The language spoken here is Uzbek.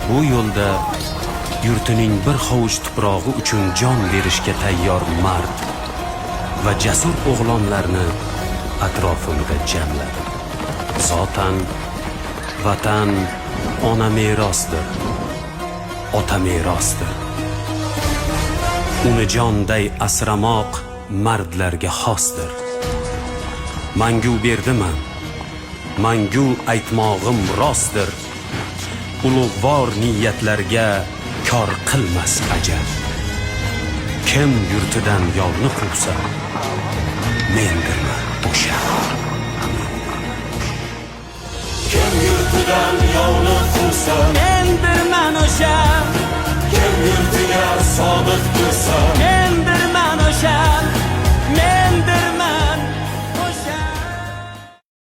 bu yo'lda yurtining bir hovuch tuprog'i uchun jon berishga tayyor mard va jasur o'g'lonlarni atrofimda jamladim. Zotan vatan ona merosdir, ota merosdir. Uni jonday asramoq mardlarga xosdir. Mangu berdiman, mangu aytmog'im rostdir. Ulug'vor niyatlarga kor qilmas ajal. Kim yurtidan yovni quvsa, mendirman o'sha. Kim yurtidan yovni quvsa, mendirman o'sha. kim yurtiga sodiq tursa,